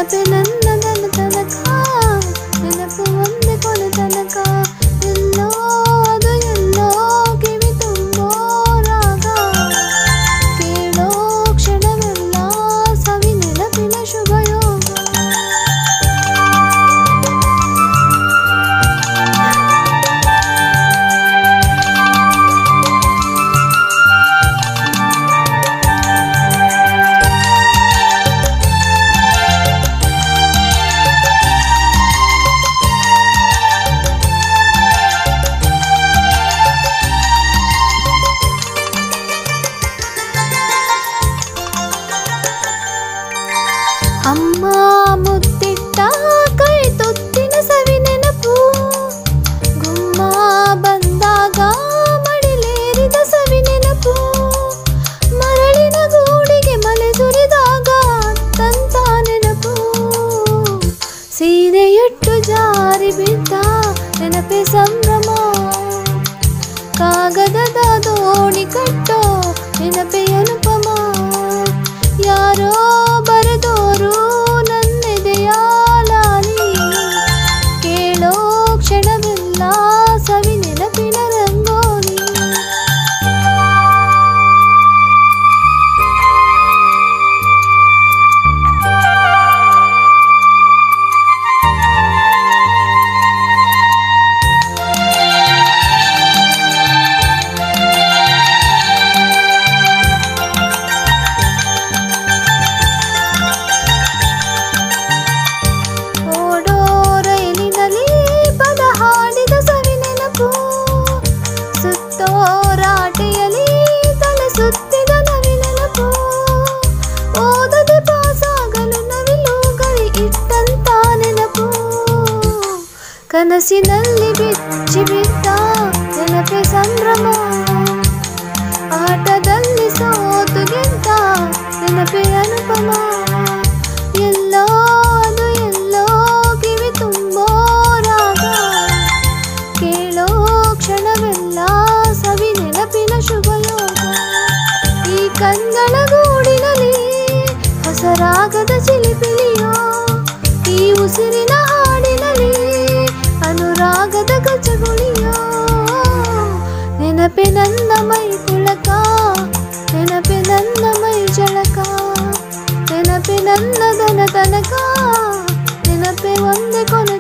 ನೆನಪೆ ನನ್ನದನ್ನು ತನಕ ನೆನಪು ಒಂದೇ ಕೊನೆ ತನಕ ಎಲ್ಲೋ ಅದು ಎಲ್ಲೋ ಕಿವಿ ತುಂಬೋ ರಾಗ ಕೇಳೋ ಕ್ಷಣವೆಲ್ಲ ಸವಿ ನೆನಪಿನ ಶುಭಯೋಗ ಅಮ್ಮ ಮುತ್ತಿಟ್ಟ ಕೈ ತುತ್ತಿನ ಸವಿ ನೆನಪು ಗುಮ್ಮ ಬಂದಾಗ ಮಡಿಲೇರಿದ ಸವಿ ನೆನಪು ಮರಳಿನ ಗೂಡಿಗೆ ಮಳೆ ಸುರಿದಾಗ ತಂತ ನೆನಪು ಸೀರೆಯಟ್ಟು ಜಾರಿ ಬಿದ್ದ ನೆನಪೆ ಸಂಭ್ರಮ ಕಾಗದದ ದೋಣಿ ಕಟ್ಟೋ ನೆನಪೆ ಅನುಪಮ ಯಾರೋ ಬರೆದೋರು ನನ್ನೆದೆಯ ಲಾಲಿ ಕೇಳೋ ಕ್ಷಣವೆಲ್ಲ ಸವಿ ನೆನಪಿನ ರಂಗೋಲಿ ರಾಟೆಯಲ್ಲಿ ತಲೆ ಸುತ್ತಿದ ನವಿ ನೆನಪು ಓದದೆ ಪಾಸಾಗಲು ನವಿಲುಗಳಿ ಇಟ್ಟಂತ ನೆನಪು ಕನಸಿನಲ್ಲಿ ಬಿಚ್ಚಿ ಬಿದ್ದ ನೆನಪೆ ಸಂಭ್ರಮ ಆಟದಲ್ಲಿ ಸೋತು ಗೆದ್ದ ನೆನಪೆ ಅನುಪಮ ಎಲ್ಲೋ ಅದು ಎಲ್ಲೋ ಕಿವಿ ತುಂಬೋ ರಾಗ ಕೇಳೋ ಕ್ಷಣವೆಲ್ಲ ಸವಿ ನೆನಪಿನ ಶುಭಯೋಗ ಈ ಕಣ್ಗಳ ಗೂಡಿನಲ್ಲಿ ಹೊಸರಾಗದ ಚಿಲಿಪಿಲಿಯೋ ಈ ಉಸಿರಿನ ಹಾಡಿನಲ್ಲಿ ಅನುರಾಗದ ಗಜಗುಳಿಯೋ ನೆನಪೆ ನನ್ನ ಮೈ ಪುಳಕ ನೆನಪೆ ನನ್ನ ಮೈ ಜಳಕ ನೆನಪೆ ನನ್ನದನ ತನಕ ನೆನಪೆ ಒಂದೇ ಕೊನೆ